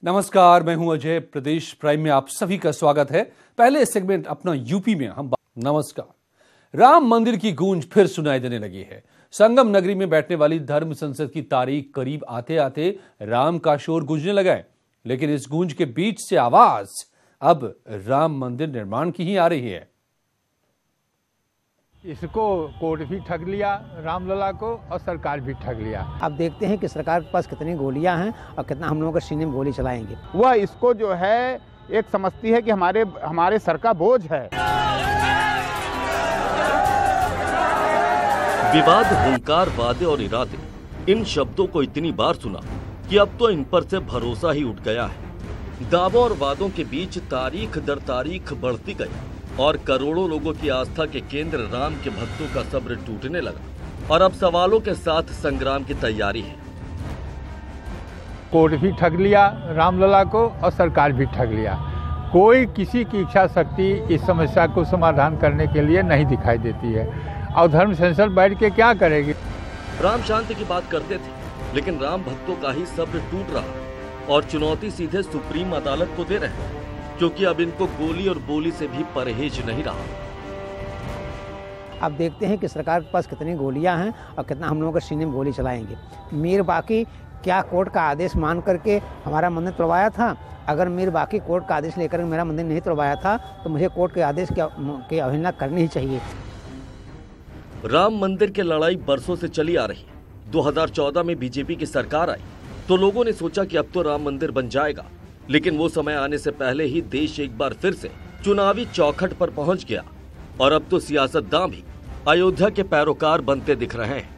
नमस्कार, मैं हूं अजय। प्रदेश प्राइम में आप सभी का स्वागत है। पहले सेगमेंट अपना यूपी में नमस्कार। राम मंदिर की गूंज फिर सुनाई देने लगी है। संगम नगरी में बैठने वाली धर्म संसद की तारीख करीब आते आते राम का शोर गूंजने लगा है, लेकिन इस गूंज के बीच से आवाज अब राम मंदिर निर्माण की ही आ रही है। इसको कोर्ट भी ठग लिया रामलला को, और सरकार भी ठग लिया। अब देखते हैं कि सरकार के पास कितनी गोलियां हैं और कितना हम लोगों के सीने में गोली चलाएंगे। वह इसको जो है एक समझती है कि हमारे सर का बोझ है। विवाद, हुंकार, वादे और इरादे, इन शब्दों को इतनी बार सुना कि अब तो इन पर से भरोसा ही उठ गया है। दावों और वादों के बीच तारीख दर तारीख बढ़ती गई और करोड़ों लोगों की आस्था के केंद्र राम के भक्तों का सब्र टूटने लगा और अब सवालों के साथ संग्राम की तैयारी है। कोर्ट भी ठग लिया रामलला को, और सरकार भी ठग लिया। कोई किसी की इच्छा शक्ति इस समस्या को समाधान करने के लिए नहीं दिखाई देती है, और धर्म संसद बैठ के क्या करेगी। राम शांति की बात करते थे, लेकिन राम भक्तों का ही सब्र टूट रहा और चुनौती सीधे सुप्रीम अदालत को दे रहे हैं, क्योंकि अब इनको गोली और बोली से भी परहेज नहीं रहा। अब देखते हैं कि सरकार के पास कितनी गोलियां हैं और कितना हम लोगों के सीने में गोली चलाएंगे। मीर बाकी क्या कोर्ट का आदेश मान करके हमारा मंदिर तोड़वाया था? अगर मीर बाकी कोर्ट का आदेश लेकर मेरा मंदिर नहीं तोड़वाया था तो मुझे कोर्ट के आदेश की अवहेलना करनी ही चाहिए। राम मंदिर की लड़ाई बरसों से चली आ रही है। 2014 में बीजेपी की सरकार आई तो लोगों ने सोचा कि अब तो राम मंदिर बन जाएगा, लेकिन वो समय आने से पहले ही देश एक बार फिर से चुनावी चौखट पर पहुंच गया और अब तो सियासतदान भी अयोध्या के पैरोकार बनते दिख रहे हैं।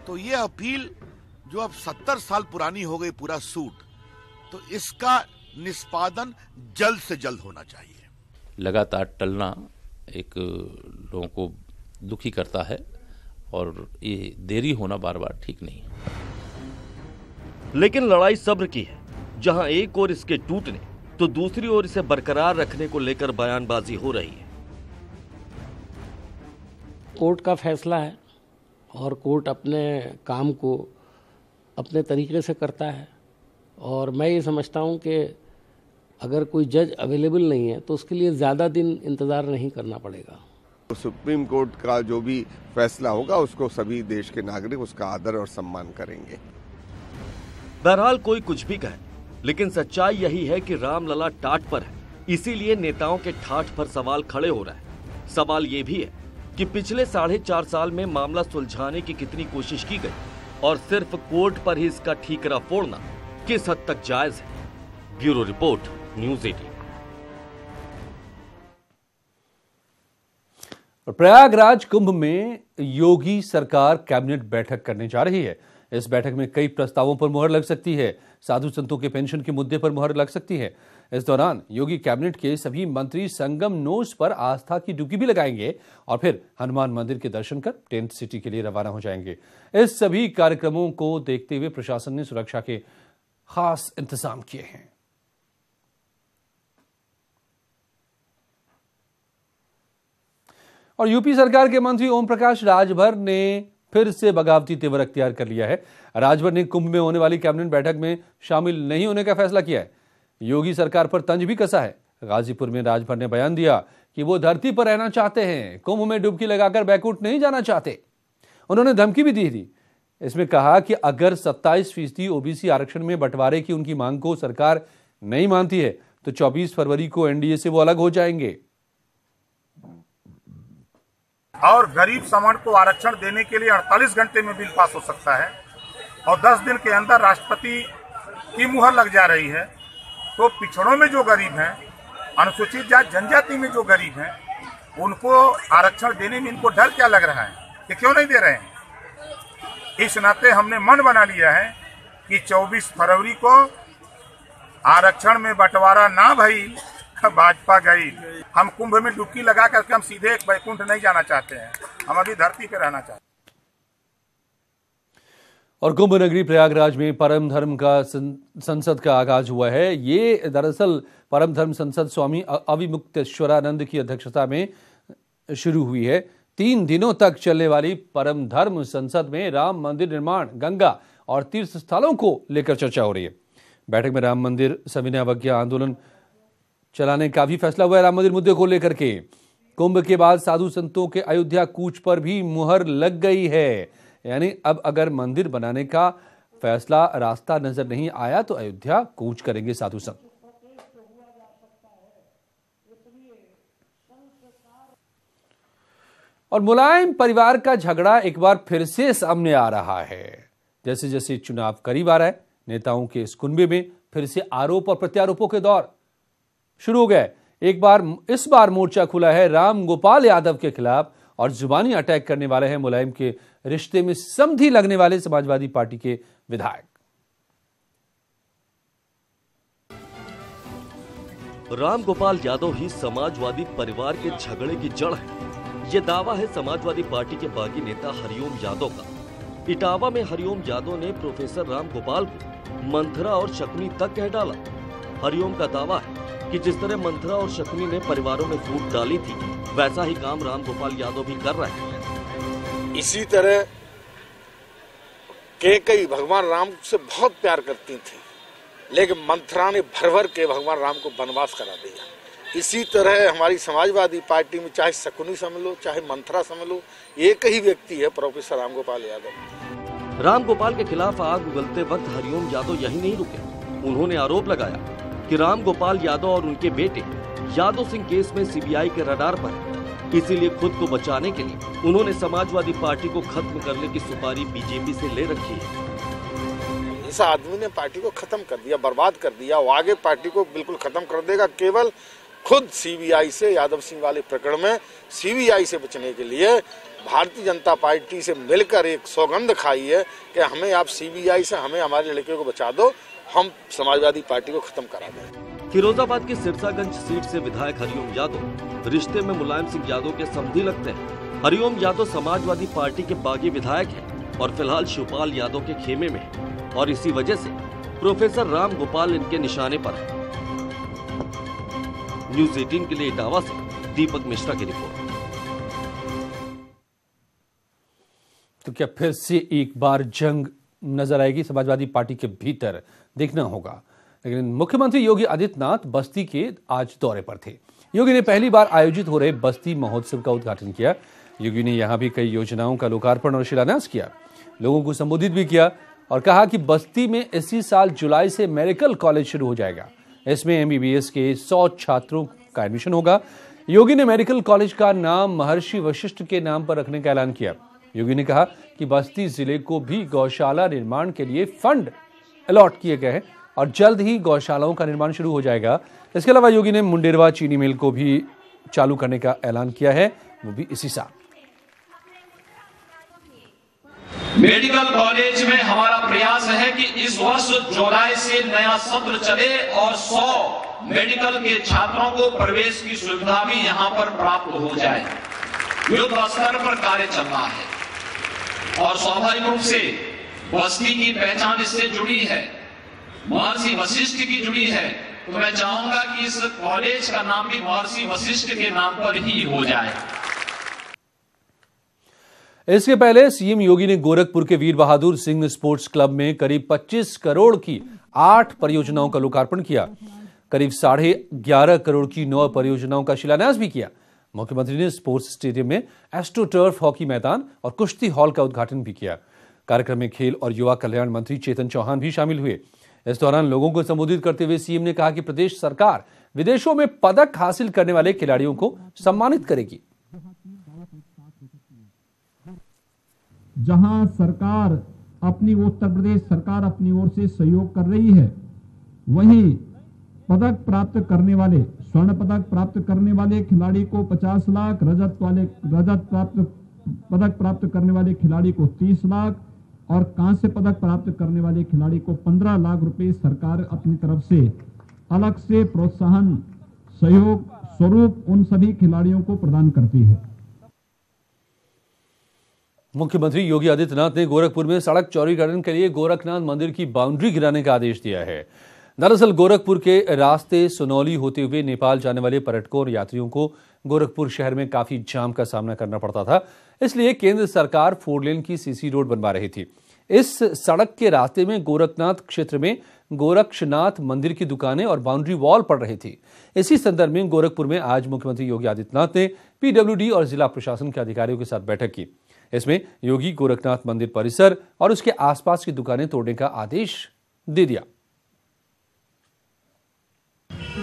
तो ये अपील जो अब 70 साल पुरानी हो गई, पूरा सूट, तो इसका निष्पादन जल्द से जल्द होना चाहिए। लगातार टलना एक लोगों को दुखी करता है और ये देरी होना बार बार ठीक नहीं है। लेकिन लड़ाई सब्र की है। जहां एक ओर इसके टूटने तो दूसरी ओर इसे बरकरार रखने को लेकर बयानबाजी हो रही है। कोर्ट का फैसला है और कोर्ट अपने काम को अपने तरीके से करता है, और मैं ये समझता हूं कि अगर कोई जज अवेलेबल नहीं है तो उसके लिए ज़्यादा दिन इंतज़ार नहीं करना पड़ेगा। तो सुप्रीम कोर्ट का जो भी फैसला होगा उसको सभी देश के नागरिक उसका आदर और सम्मान करेंगे। बहरहाल कोई कुछ भी कहे, लेकिन सच्चाई यही है कि रामलला टाट पर है, इसीलिए नेताओं के ठाठ पर सवाल खड़े हो रहा है। सवाल ये भी है कि पिछले 4.5 साल में मामला सुलझाने की कितनी कोशिश की गई और सिर्फ कोर्ट पर ही इसका ठीकरा फोड़ना किस हद तक जायज है। Bureau report, news 18। Prayagraj Kumbh में योगी सरकार कैबिनेट बैठक करने जा रही है। इस बैठक में कई प्रस्तावों पर मुहर लग सकती है। साधु संतों के पेंशन के मुद्दे पर मुहर लग सकती है। इस दौरान योगी कैबिनेट के सभी मंत्री संगम नोस पर आस्था की डुबकी भी लगाएंगे और फिर हनुमान मंदिर के दर्शन कर टेंट सिटी के लिए रवाना हो जाएंगे। इस सभी कार्यक्रमों को देखते हुए प्रशासन ने सुरक्षा के खास इंतजाम किए हैं। और यूपी सरकार के मंत्री ओम प्रकाश राजभर ने फिर से बगावती तेवर अख्तियार कर लिया है। राजभर ने कुंभ में होने वाली कैबिनेट बैठक में शामिल नहीं होने का फैसला किया है। योगी सरकार पर तंज भी कसा है। गाजीपुर में राजभर ने बयान दिया कि वो धरती पर रहना चाहते हैं, कुंभ में डुबकी लगाकर बैकुंठ नहीं जाना चाहते। उन्होंने धमकी भी दी थी। इसमें कहा कि अगर 27% ओबीसी आरक्षण में बंटवारे की उनकी मांग को सरकार नहीं मानती है तो 24 फरवरी को एनडीए से वो अलग हो जाएंगे। और गरीब समाज को आरक्षण देने के लिए 48 घंटे में बिल पास हो सकता है और 10 दिन के अंदर राष्ट्रपति की मुहर लग जा रही है। तो पिछड़ों में जो गरीब हैं, अनुसूचित जाति जनजाति में जो गरीब हैं, उनको आरक्षण देने में इनको डर क्या लग रहा है कि क्यों नहीं दे रहे हैं। इस नाते हमने मन बना लिया है कि 24 फरवरी को आरक्षण में बंटवारा ना भई भाजपा गई। हम कुंभ में डुबकी लगा करके हम सीधे एक बैकुंठ नहीं जाना चाहते हैं, हम अभी धरती पे रहना चाहते हैं। और कुंभ नगरी प्रयागराज में परम धर्म का संसद का आगाज हुआ है। ये दरअसल परम धर्म संसद स्वामी अविमुक्तेश्वरानंद की अध्यक्षता में शुरू हुई है। 3 दिनों तक चलने वाली परम धर्म संसद में राम मंदिर निर्माण, गंगा और तीर्थ स्थलों को लेकर चर्चा हो रही है। बैठक में राम मंदिर सविनय अवज्ञा आंदोलन चलाने का भी फैसला हुआ है। राम मंदिर मुद्दे को लेकर के कुंभ के बाद साधु संतों के अयोध्या कूच पर भी मुहर लग गई है। यानी अब अगर मंदिर बनाने का फैसला रास्ता नजर नहीं आया तो अयोध्या कूच करेंगे साधु संत। और मुलायम परिवार का झगड़ा एक बार फिर से सामने आ रहा है। जैसे जैसे चुनाव करीब आ रहा है, नेताओं के इस कुनबे में फिर से आरोप और प्रत्यारोपों के दौर शुरू हो गए। इस बार मोर्चा खुला है राम गोपाल यादव के खिलाफ और जुबानी अटैक करने वाले हैं मुलायम के रिश्ते में समधी लगने वाले समाजवादी पार्टी के विधायक। राम गोपाल यादव ही समाजवादी परिवार के झगड़े की जड़ है। ये दावा है समाजवादी पार्टी के बागी नेता हरिओम यादव का। इटावा में हरिओम यादव ने प्रोफेसर राम गोपाल को मंथरा और शकुनी तक कह डाला। हरिओम का दावा है कि जिस तरह मंथरा और शकुनी ने परिवारों में फूट डाली थी, वैसा ही काम राम गोपाल यादव भी कर रहे हैं। इसी तरह कैकेयी भगवान राम से बहुत प्यार करती थी, लेकिन मंथरा ने भर के भगवान राम को वनवास करा दिया। इसी तरह हमारी समाजवादी पार्टी में चाहे शकुनी समझ लो चाहे मंथरा समझ लो, एक ही व्यक्ति है प्रोफेसर राम गोपाल यादव। राम गोपाल के खिलाफ आग उगलते वक्त हरिओम यादव यही नहीं रुके। उन्होंने आरोप लगाया कि राम गोपाल यादव और उनके बेटे यादव सिंह केस में सीबीआई के रडार पर है। इसीलिए खुद को बचाने के लिए उन्होंने समाजवादी पार्टी को खत्म करने की सुपारी बीजेपी से ले रखी है। इस आदमी ने पार्टी को खत्म कर दिया, बर्बाद कर दिया। वो आगे पार्टी को बिल्कुल खत्म कर देगा। केवल खुद सीबीआई से यादव सिंह वाले प्रकरण में सीबीआई से बचने के लिए भारतीय जनता पार्टी से मिलकर एक सौगंध खाई है कि हमें आप सीबीआई से हमें हमारे लड़के को बचा दो, हम समाजवादी पार्टी को खत्म करा दें। फिरोजाबाद की सिरसागंज सीट से विधायक हरिओम यादव रिश्ते में मुलायम सिंह यादव के समधी लगते हैं। हरिओम यादव समाजवादी पार्टी के बागी विधायक हैं और फिलहाल शिवपाल यादव के खेमे में हैं और इसी वजह से प्रोफेसर राम गोपाल इनके निशाने पर है। न्यूज़ 18 के लिए इटावा से दीपक मिश्रा की रिपोर्ट। तो क्या फिर से एक बार जंग नजर आएगी समाजवादी पार्टी के भीतर? देखना होगा। लेकिन मुख्यमंत्री योगी आदित्यनाथ बस्ती के आज दौरे पर थे। योगी ने पहली बार आयोजित हो रहे बस्ती महोत्सव का उद्घाटन किया। योगी ने यहां भी कई योजनाओं का लोकार्पण और शिलान्यास किया। लोगों को संबोधित भी किया और कहा कि बस्ती में इसी साल जुलाई से मेडिकल कॉलेज शुरू हो जाएगा। इसमें एमबीबीएस के 100 छात्रों का एडमिशन होगा। योगी ने मेडिकल कॉलेज का नाम महर्षि वशिष्ठ के नाम पर रखने का ऐलान किया। योगी ने कहा कि बस्ती जिले को भी गौशाला निर्माण के लिए फंड अलॉट किए गए हैं और जल्द ही गौशालाओं का निर्माण शुरू हो जाएगा। इसके अलावा योगी ने मुंडेरवा चीनी मिल को भी चालू करने का ऐलान किया है, वो भी इसी साल। मेडिकल कॉलेज में हमारा प्रयास है कि इस वर्ष जुलाई से नया सत्र चले और 100 मेडिकल के छात्रों को प्रवेश की सुविधा भी यहां पर प्राप्त हो जाए। युद्ध स्तर पर कार्य चल रहा है और स्वाभाविक रूप से बस्ती की पहचान इससे जुड़ी है, महर्षि वशिष्ठ की जुड़ी है। तो मैं चाहूंगा कि इस कॉलेज का नाम भी महर्षि वशिष्ठ के नाम पर ही हो जाए। इसके पहले सीएम योगी ने गोरखपुर के वीर बहादुर सिंह स्पोर्ट्स क्लब में करीब 25 करोड़ की 8 परियोजनाओं का लोकार्पण किया। करीब 11.5 करोड़ की 9 परियोजनाओं का शिलान्यास भी किया। मुख्यमंत्री ने स्पोर्ट्स स्टेडियम में एस्ट्रोटर्फ हॉकी मैदान और कुश्ती हॉल का उद्घाटन भी किया। कार्यक्रम में खेल और युवा कल्याण मंत्री चेतन चौहान भी शामिल हुए। इस दौरान लोगों को संबोधित करते हुए सीएम ने कहा कि प्रदेश सरकार विदेशों में पदक हासिल करने वाले खिलाड़ियों को सम्मानित करेगी। जहां सरकार उत्तर प्रदेश सरकार अपनी ओर से सहयोग कर रही है, वहीं पदक प्राप्त करने वाले, स्वर्ण पदक प्राप्त करने वाले खिलाड़ी को 50 लाख, पदक प्राप्त करने वाले खिलाड़ी को 30 लाख और कांस्य पदक प्राप्त करने वाले खिलाड़ी को 15 लाख रुपए सरकार अपनी तरफ से अलग से प्रोत्साहन सहयोग स्वरूप उन सभी खिलाड़ियों को प्रदान करती है। मुख्यमंत्री योगी आदित्यनाथ ने गोरखपुर में सड़क चौड़ीकरण के लिए गोरखनाथ मंदिर की बाउंड्री गिराने का आदेश दिया है। दरअसल गोरखपुर के रास्ते सुनौली होते हुए नेपाल जाने वाले पर्यटकों और यात्रियों को गोरखपुर शहर में काफी जाम का सामना करना पड़ता था। इसलिए केंद्र सरकार 4 लेन की सीसी रोड बनवा रही थी। इस सड़क के रास्ते में गोरखनाथ क्षेत्र में गोरक्षनाथ मंदिर की दुकानें और बाउंड्री वॉल पड़ रही थी। इसी संदर्भ में गोरखपुर में आज मुख्यमंत्री योगी आदित्यनाथ ने पीडब्ल्यूडी और जिला प्रशासन के अधिकारियों के साथ बैठक की। इसमें योगी गोरखनाथ मंदिर परिसर और उसके आसपास की दुकानें तोड़ने का आदेश दे दिया।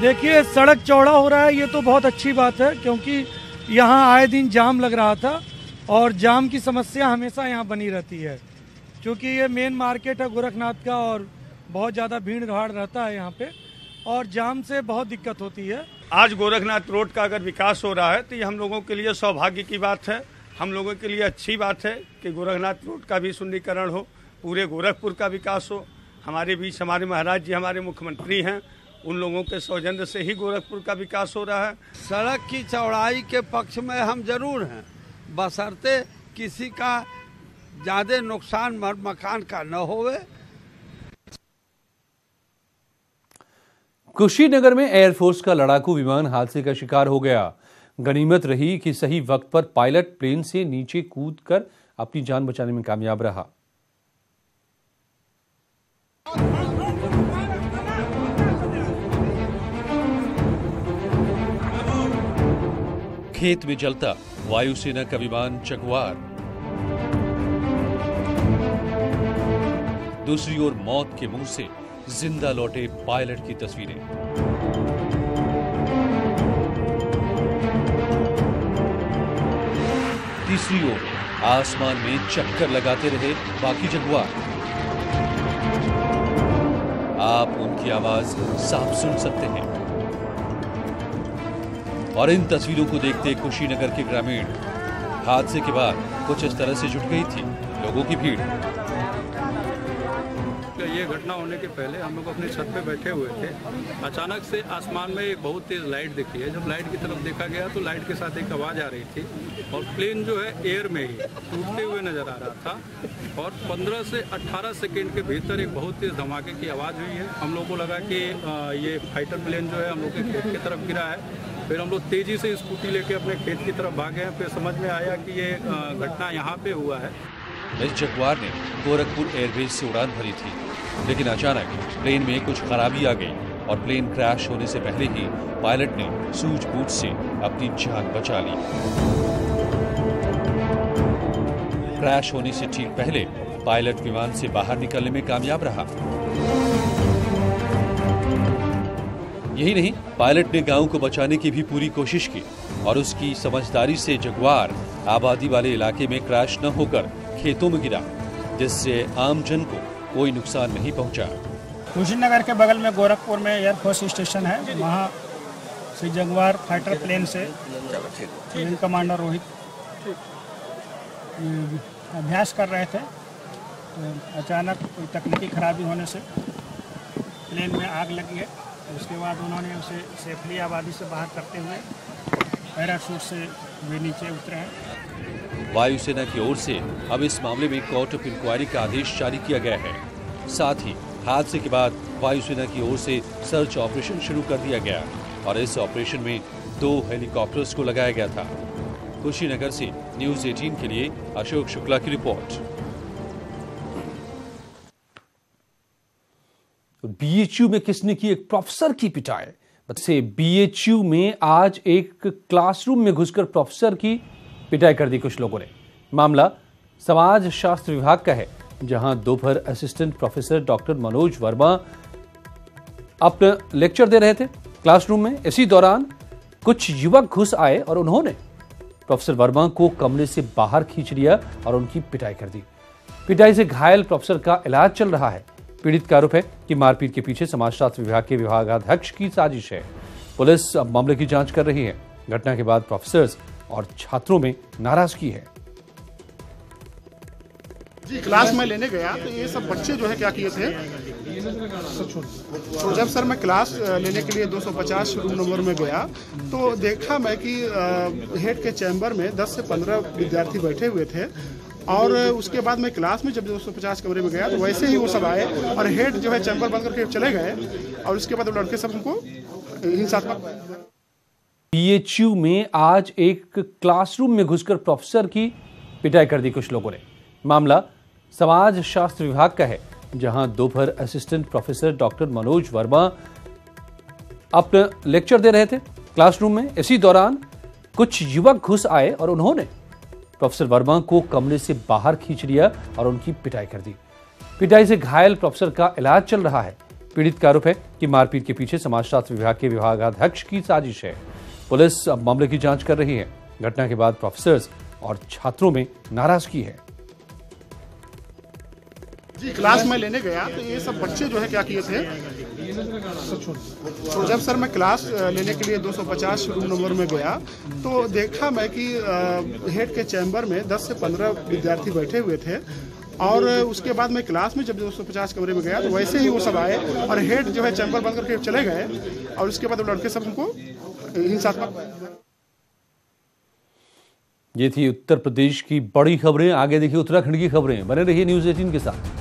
देखिए, सड़क चौड़ा हो रहा है, ये तो बहुत अच्छी बात है, क्योंकि यहाँ आए दिन जाम लग रहा था और जाम की समस्या हमेशा यहाँ बनी रहती है, क्योंकि ये मेन मार्केट है गोरखनाथ का और बहुत ज़्यादा भीड़ भाड़ रहता है यहाँ पे और जाम से बहुत दिक्कत होती है। आज गोरखनाथ रोड का अगर विकास हो रहा है तो ये हम लोगों के लिए सौभाग्य की बात है, हम लोगों के लिए अच्छी बात है कि गोरखनाथ रोड का भी सुंदरीकरण हो, पूरे गोरखपुर का विकास हो। हमारे बीच हमारे महाराज जी हमारे मुख्यमंत्री हैं, उन लोगों के सौजन्य से ही गोरखपुर का विकास हो रहा है। सड़क की चौड़ाई के पक्ष में हम जरूर हैं, बशर्ते किसी का ज़्यादा नुकसान मकान का न होवे। कुशीनगर में एयरफोर्स का लड़ाकू विमान हादसे का शिकार हो गया। गनीमत रही कि सही वक्त पर पायलट प्लेन से नीचे कूदकर अपनी जान बचाने में कामयाब रहा। खेत में जलता वायुसेना का विमान जगुआर। दूसरी ओर मौत के मुंह से जिंदा लौटे पायलट की तस्वीरें। तीसरी ओर आसमान में चक्कर लगाते रहे बाकी जगुआर। आप उनकी आवाज साफ सुन सकते हैं। और इन तस्वीरों को देखते कुशीनगर के ग्रामीण हादसे के बाद कुछ इस तरह से जुट गई थी लोगों की भीड़। ये घटना होने के पहले हम लोग अपने छत पे बैठे हुए थे, अचानक से आसमान में एक बहुत तेज लाइट दिखी है। जब लाइट की तरफ देखा गया तो लाइट के साथ एक आवाज़ आ रही थी और प्लेन जो है एयर में ही टूटते हुए नजर आ रहा था और 15 से 18 सेकेंड के भीतर एक बहुत तेज धमाके की आवाज़ हुई है। हम लोग को लगा कि ये फाइटर प्लेन जो है हम लोग के खेत की तरफ गिरा है। फिर हम लोग तेजी से स्कूटी लेके अपने खेत की तरफ भागे हैं। फिर समझ में आया कि ये घटना यहाँ पे हुआ है। इस जगुआर ने गोरखपुर एयरबेस से उड़ान भरी थी, लेकिन अचानक प्लेन में कुछ खराबी आ गई और प्लेन क्रैश होने से पहले ही पायलट ने सूझबूझ से अपनी जान बचा ली। क्रैश होने से ठीक पहले पायलट विमान से बाहर निकलने में कामयाब रहा। यही नहीं, पायलट ने गांव को बचाने की भी पूरी कोशिश की और उसकी समझदारी से जगुआर आबादी वाले इलाके में क्रैश न होकर खेतों में गिरा, जिससे आमजन को कोई नुकसान नहीं पहुंचा। कुशीनगर के बगल में गोरखपुर में एयरफोर्स स्टेशन है, वहाँ श्री जगुआर फाइटर प्लेन से प्लेन कमांडर रोहित अभ्यास कर रहे थे। तो अचानक कोई तकनीकी खराबी होने से प्लेन में आग लगी है। उसके बाद उन्होंने उसे सेफली आबादी से बाहर करते हुए पैराशूट से वे नीचे उतरे हैं। वायुसेना की ओर से अब इस मामले में कोर्ट ऑफ इंक्वायरी का आदेश जारी किया गया है। साथ ही हादसे के बाद वायुसेना की ओर से सर्च ऑपरेशन शुरू कर दिया गया और इस ऑपरेशन में 2 हेलीकॉप्टर्स को लगाया गया था। कुशीनगर से न्यूज़ 18 के लिए अशोक शुक्ला की रिपोर्ट। बीएचयू में किसने की एक प्रोफेसर की पिटाई। से बीएचयू में आज एक क्लासरूम में घुसकर प्रोफेसर की पिटाई कर दी कुछ लोगों ने। मामला समाज शास्त्र विभाग का है, जहां दोपहर assistant professor doctor Manoj Verma अपना लेक्चर दे रहे थे क्लासरूम में। इसी दौरान कुछ युवक घुस आए और उन्होंने प्रोफेसर वर्मा को कमरे से बाहर खींच लिया और उनकी पिटाई कर दी। पिटाई से घायल प्रोफेसर का इलाज चल रहा है। पीड़ित का आरोप है कि मारपीट के पीछे समाजशास्त्र विभाग के विभागाध्यक्ष की साजिश है। पुलिस अब मामले की जांच कर रही है। घटना के बाद प्रोफेसर्स और छात्रों में नाराजगी है। जी, क्लास में लेने गया तो ये सब बच्चे जो है क्या किए थे, तो जब सर मैं क्लास लेने के लिए 250 रूम नंबर में गया तो देखा मैं कि हेड के चैम्बर में 10 से 15 विद्यार्थी बैठे हुए थे और उसके बाद मैं क्लास में जब 250 कमरे में गया तो वैसे ही वो सब आए और हेड जो है चैम्बर बंद करके चले गए और उसके बाद लड़के सब उनको हिंसात्मक। बीएचयू में आज एक क्लासरूम में घुसकर प्रोफेसर की पिटाई कर दी कुछ लोगों ने। मामला समाज शास्त्र विभाग का है, जहां दोपहर assistant professor doctor Manoj Verma अपना लेक्चर दे रहे थे क्लासरूम में। इसी दौरान कुछ युवक घुस आए और उन्होंने प्रोफेसर वर्मा को कमरे से बाहर खींच लिया और उनकी पिटाई कर दी। पिटाई से घायल प्रोफेसर का इलाज चल रहा है। पीड़ित का आरोप है कि मारपीट के पीछे समाजशास्त्र विभाग के विभागाध्यक्ष की साजिश है। पुलिस अब मामले की जांच कर रही है। घटना के बाद प्रोफेसर्स और छात्रों में नाराजगी है। जी, क्लास में लेने गया तो ये सब बच्चे जो है क्या किए थे, तो जब सर मैं क्लास लेने के लिए 250 रूम नंबर में गया तो देखा मैं कि हेड के चैम्बर में 10 से 15 विद्यार्थी बैठे हुए थे। और उसके बाद मैं क्लास में जब 250 कमरे में गया तो वैसे ही वो सब आए और हेड जो है चैम्बर बंद करके चले गए। और उसके बाद लड़के सब उनको हिंसात्मक। ये थी उत्तर प्रदेश की बड़ी खबरें। आगे देखिए उत्तराखंड की खबरें। बने रहिए न्यूज़ 18 के साथ।